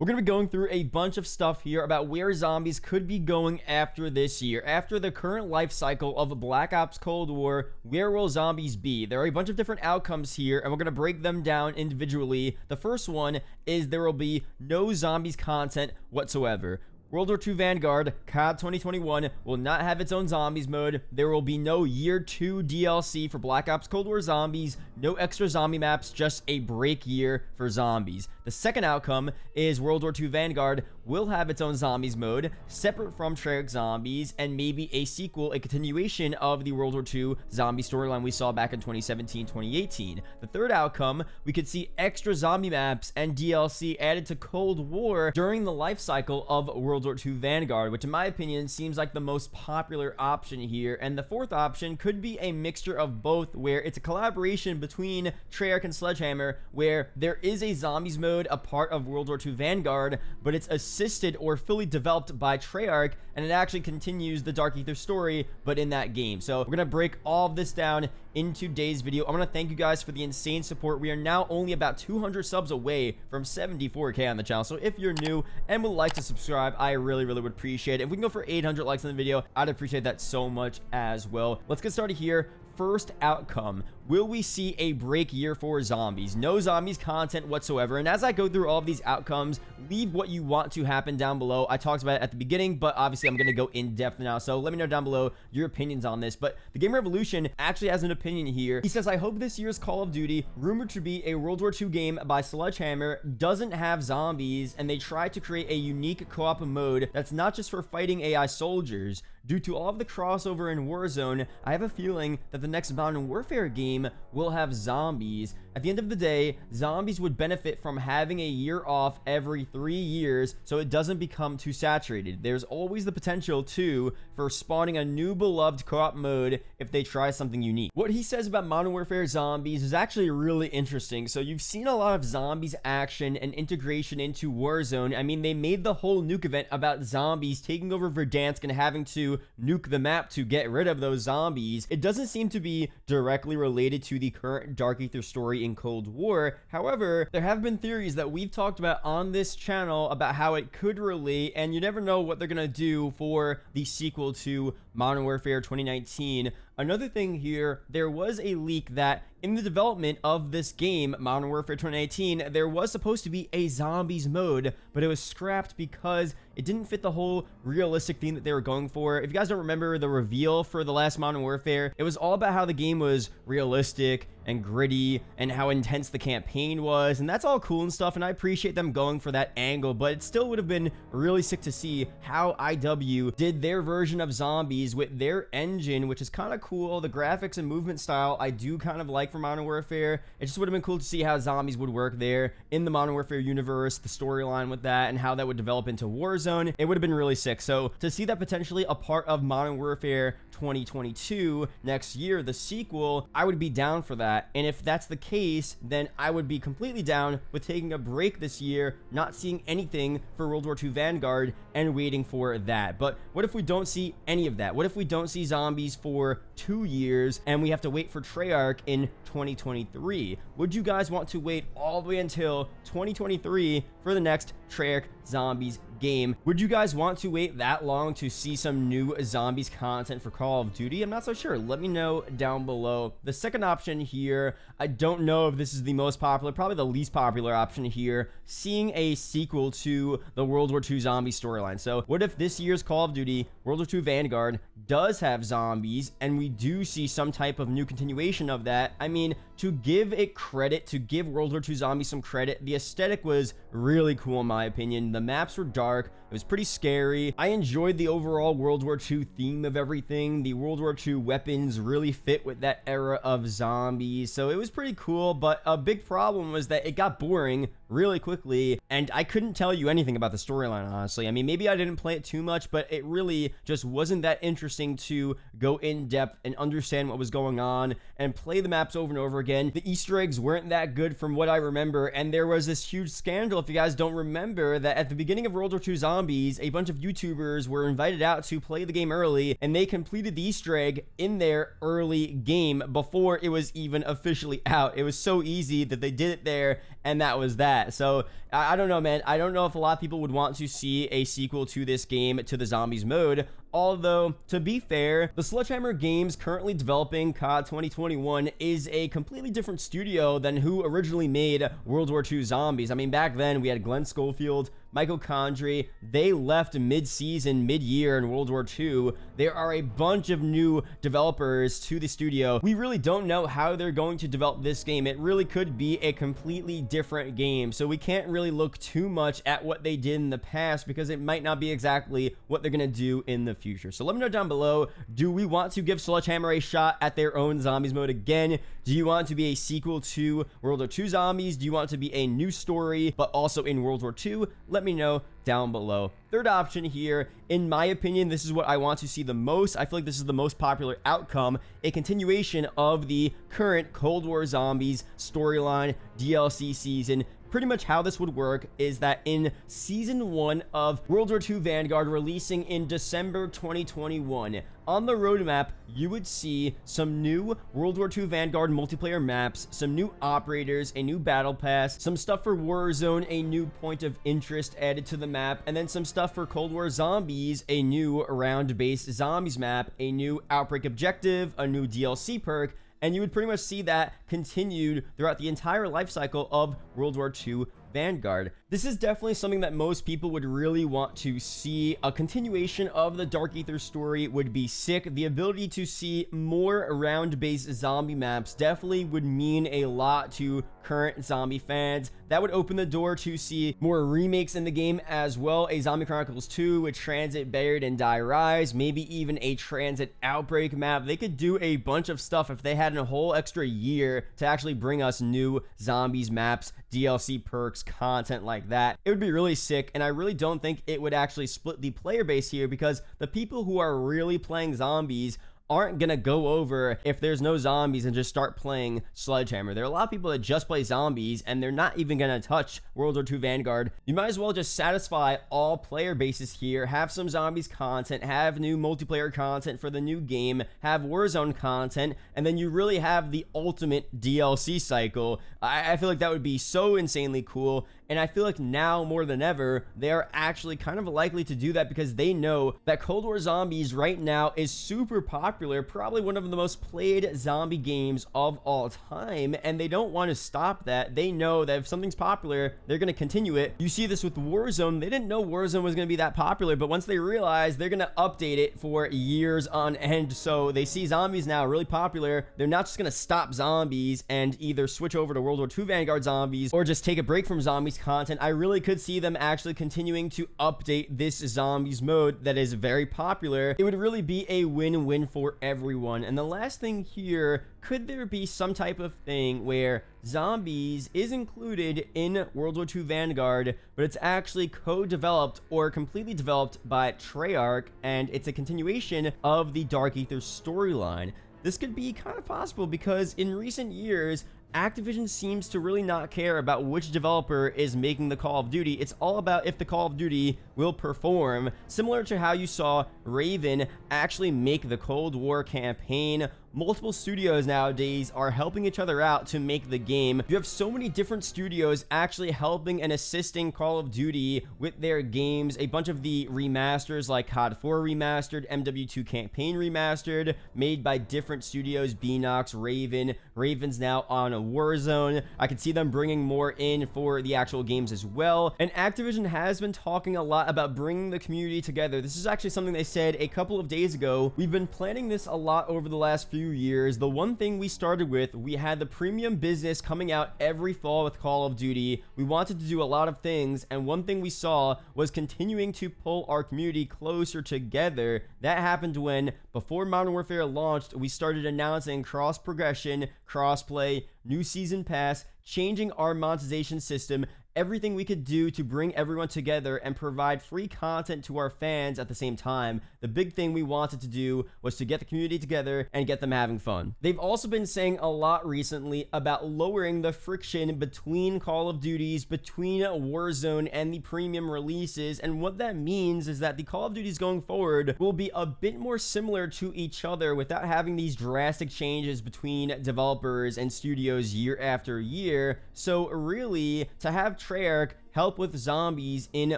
We're going to be going through a bunch of stuff here about where zombies could be going after this year. After the current life cycle of Black Ops Cold War, where will zombies be? There are a bunch of different outcomes here, and we're going to break them down individually. The first one is there will be no zombies content whatsoever. World War II Vanguard, COD 2021, will not have its own zombies mode. There will be no Year 2 DLC for Black Ops Cold War Zombies, no extra zombie maps, just a break year for zombies. The second outcome is World War II Vanguard will have its own zombies mode, separate from Treyarch Zombies, and maybe a sequel, a continuation of the World War II zombie storyline we saw back in 2017-2018. The third outcome, we could see extra zombie maps and DLC added to Cold War during the life cycle of World War II Vanguard, which in my opinion seems like the most popular option here. And the fourth option could be a mixture of both, where it's a collaboration between Treyarch and Sledgehammer, where there is a zombies mode, a part of World War II Vanguard, but it's assisted or fully developed by Treyarch, and it actually continues the Dark Aether story, but in that game. So we're gonna break all of this down in today's video. I want to thank you guys for the insane support. We are now only about 200 subs away from 74k on the channel. So if you're new and would like to subscribe, I really would appreciate it. If we can go for 800 likes on the video, I'd appreciate that so much as well. Let's get started here. First outcome, will we see a break year for zombies? No zombies content whatsoever. And as I go through all of these outcomes, leave what you want to happen down below. I talked about it at the beginning, but obviously I'm going to go in depth now, so let me know down below your opinions on this. But the Game Revolution actually has an opinion here. He says, I hope this year's Call of Duty, rumored to be a World War II game by Sledgehammer, doesn't have zombies, and they try to create a unique co-op mode that's not just for fighting AI soldiers. Due to all of the crossover in Warzone, I have a feeling that the next Modern Warfare game will have zombies. At the end of the day, zombies would benefit from having a year off every 3 years so it doesn't become too saturated. There's always the potential too for spawning a new beloved co-op mode if they try something unique. What he says about Modern Warfare Zombies is actually really interesting. So you've seen a lot of zombies action and integration into Warzone. I mean, they made the whole nuke event about zombies taking over Verdansk and having to nuke the map to get rid of those zombies. It doesn't seem to be directly related to the current Dark Aether story in Cold War. However, there have been theories that we've talked about on this channel about how it could relate, and you never know what they're gonna do for the sequel to Modern Warfare 2019. Another thing here, there was a leak that in the development of this game, Modern Warfare 2018, there was supposed to be a zombies mode, but it was scrapped because it didn't fit the whole realistic theme that they were going for. If you guys don't remember the reveal for the last Modern Warfare, it was all about how the game was realistic and gritty and how intense the campaign was, and that's all cool and stuff, and I appreciate them going for that angle, but it still would have been really sick to see how IW did their version of zombies with their engine, which is kind of cool. The graphics and movement style I do kind of like for Modern Warfare. It just would have been cool to see how zombies would work there in the Modern Warfare universe, the storyline with that, and how that would develop into Warzone. It would have been really sick. So to see that potentially a part of Modern Warfare 2022 next year, the sequel, I would be down for that. And if that's the case, then I would be completely down with taking a break this year, not seeing anything for World War II Vanguard and waiting for that. But what if we don't see any of that? What if we don't see zombies for 2 years and we have to wait for Treyarch in 2023? Would you guys want to wait all the way until 2023 for the next Treyarch Zombies game? Would you guys want to wait that long to see some new zombies content for Call of Duty? I'm not so sure. Let me know down below. The second option here, I don't know if this is the most popular, probably the least popular option here, seeing a sequel to the World War II zombie storyline. So what if this year's Call of Duty World War II Vanguard does have zombies and we do see some type of new continuation of that? I mean, to give it credit, to give World War II Zombies some credit, the aesthetic was really cool in my opinion. The maps were dark. It was pretty scary. I enjoyed the overall World War II theme of everything. The World War II weapons really fit with that era of zombies. So it was pretty cool, but a big problem was that it got boring really quickly, and I couldn't tell you anything about the storyline, honestly. I mean, maybe I didn't play it too much, but it really just wasn't that interesting to go in depth and understand what was going on and play the maps over and over again. The Easter eggs weren't that good from what I remember, and there was this huge scandal, if you guys don't remember, that at the beginning of World War II Zombies, Zombies, a bunch of YouTubers were invited out to play the game early, and they completed the Easter egg in their early game before it was even officially out. It was so easy that they did it there, and that was that. So I don't know, man. I don't know if a lot of people would want to see a sequel to this game, to the Zombies mode. Although, to be fair, the Sledgehammer Games currently developing COD 2021 is a completely different studio than who originally made World War II Zombies. I mean, back then we had Glenn Schofield, Michael Condrey. They left mid-season, mid-year in World War II. There are a bunch of new developers to the studio. We really don't know how they're going to develop this game. It really could be a completely different game. So we can't really look too much at what they did in the past because it might not be exactly what they're going to do in the future. So let me know down below, do we want to give Sledgehammer a shot at their own Zombies mode again? Do you want it to be a sequel to World War II Zombies? Do you want it to be a new story, but also in World War II? Let me know down below. Third option here, in my opinion, this is what I want to see the most. I feel like this is the most popular outcome, a continuation of the current Cold War Zombies storyline DLC season. Pretty much how this would work is that in Season 1 of World War II Vanguard, releasing in December 2021, on the roadmap, you would see some new World War II Vanguard multiplayer maps, some new operators, a new battle pass, some stuff for Warzone, a new point of interest added to the map, and then some stuff for Cold War Zombies, a new round-based zombies map, a new outbreak objective, a new DLC perk, and you would pretty much see that continued throughout the entire life cycle of World War II Vanguard. This is definitely something that most people would really want to see. A continuation of the Dark Aether story would be sick. The ability to see more round-based zombie maps definitely would mean a lot to current zombie fans. That would open the door to see more remakes in the game as well. A Zombie Chronicles 2 with Transit, Buried, and Die Rise. Maybe even a Transit Outbreak map. They could do a bunch of stuff if they had a whole extra year to actually bring us new zombies maps, DLC perks, content like that. It would be really sick, and I really don't think it would actually split the player base here because the people who are really playing zombies aren't gonna go over if there's no zombies and just start playing Sledgehammer. There are a lot of people that just play zombies and they're not even gonna touch World War II Vanguard. You might as well just satisfy all player bases here, have some zombies content, have new multiplayer content for the new game, have Warzone content, and then you really have the ultimate DLC cycle. I feel like that would be so insanely cool, and I feel like now more than ever they are actually kind of likely to do that because they know that Cold War Zombies right now is super popular, probably one of the most played zombie games of all time, and they don't want to stop that. They know that if something's popular, they're going to continue it. You see this with Warzone. They didn't know Warzone was going to be that popular, but once they realize, they're going to update it for years on end. So they see zombies now really popular. They're not just going to stop zombies and either switch over to World War II Vanguard Zombies or just take a break from zombies content. I really could see them actually continuing to update this zombies mode that is very popular. It would really be a win-win for everyone. And the last thing here, could there be some type of thing where zombies is included in World War II Vanguard, but it's actually co-developed or completely developed by Treyarch, and it's a continuation of the Dark Aether storyline? This could be kind of possible because in recent years, Activision seems to really not care about which developer is making the Call of Duty. It's all about if the Call of Duty will perform, similar to how you saw Raven actually make the Cold War campaign. Multiple studios nowadays are helping each other out to make the game. You have so many different studios actually helping and assisting Call of Duty with their games. A bunch of the remasters like COD 4 remastered, MW2 campaign remastered, made by different studios, Beanox, Raven. Raven's now on a Warzone. I could see them bringing more in for the actual games as well. And Activision has been talking a lot about bringing the community together. This is actually something they said a couple of days ago. We've been planning this a lot over the last few years. The one thing we started with, we had the premium business coming out every fall with Call of Duty. We wanted to do a lot of things, and one thing we saw was continuing to pull our community closer together. That happened when, before Modern Warfare launched, we started announcing cross progression, crossplay, new season pass, changing our monetization system, everything we could do to bring everyone together and provide free content to our fans at the same time. The big thing we wanted to do was to get the community together and get them having fun. They've also been saying a lot recently about lowering the friction between Call of Duties, between Warzone and the premium releases, and what that means is that the Call of Duties going forward will be a bit more similar to each other without having these drastic changes between developers and studios year after year. So really, to have Treyarch help with zombies in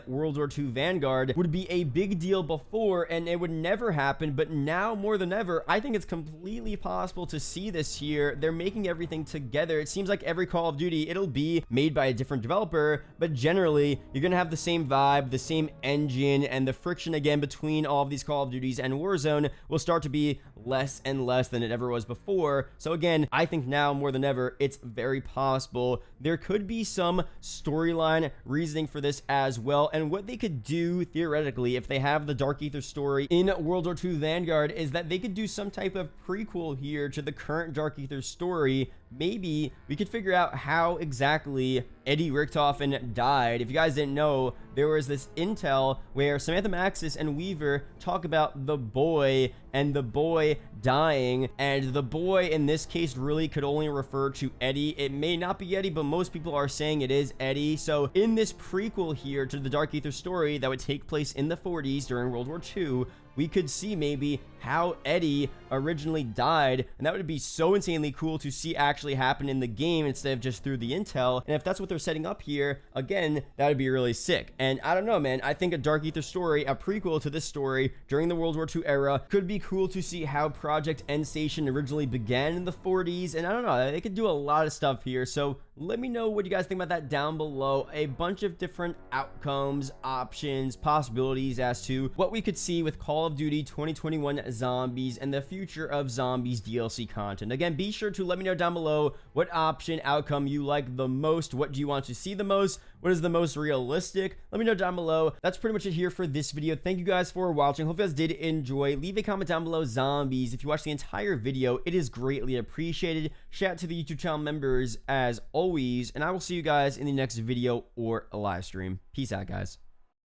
World War II Vanguard would be a big deal before, and it would never happen, but now more than ever, I think it's completely possible to see this here. They're making everything together. It seems like every Call of Duty, it'll be made by a different developer, but generally, you're gonna have the same vibe, the same engine, and the friction again between all of these Call of Duties and Warzone will start to be less and less than it ever was before. So again, I think now more than ever, it's very possible there could be some storyline reasoning for this as well. And what they could do theoretically if they have the Dark Aether story in World War II Vanguard is that they could do some type of prequel here to the current Dark Aether story. Maybe we could figure out how exactly Eddie Richtofen died. If you guys didn't know, there was this intel where Samantha Maxis and Weaver talk about the boy and the boy dying, and the boy in this case really could only refer to Eddie. It may not be Eddie, but most people are saying it is Eddie. So in this prequel here to the Dark Aether story that would take place in the 40s during World War II, we could see maybe how Eddie originally died, and that would be so insanely cool to see actually happen in the game instead of just through the intel. And if that's what they're setting up here, again, that would be really sick. And I don't know, man, I think a Dark Aether story, a prequel to this story during the World War II era, could be cool to see how Project End Station originally began in the 40s, and I don't know, they could do a lot of stuff here. So let me know what you guys think about that down below. A bunch of different outcomes, options, possibilities as to what we could see with Call of Duty 2021 Zombies and the future of Zombies DLC content. Again, be sure to let me know down below what option, outcome you like the most. What do you want to see the most? What is the most realistic? Let me know down below. That's pretty much it here for this video. Thank you guys for watching. Hope you guys did enjoy. Leave a comment down below, zombies. If you watched the entire video, it is greatly appreciated. Shout out to the YouTube channel members as always, and I will see you guys in the next video or a live stream. Peace out, guys.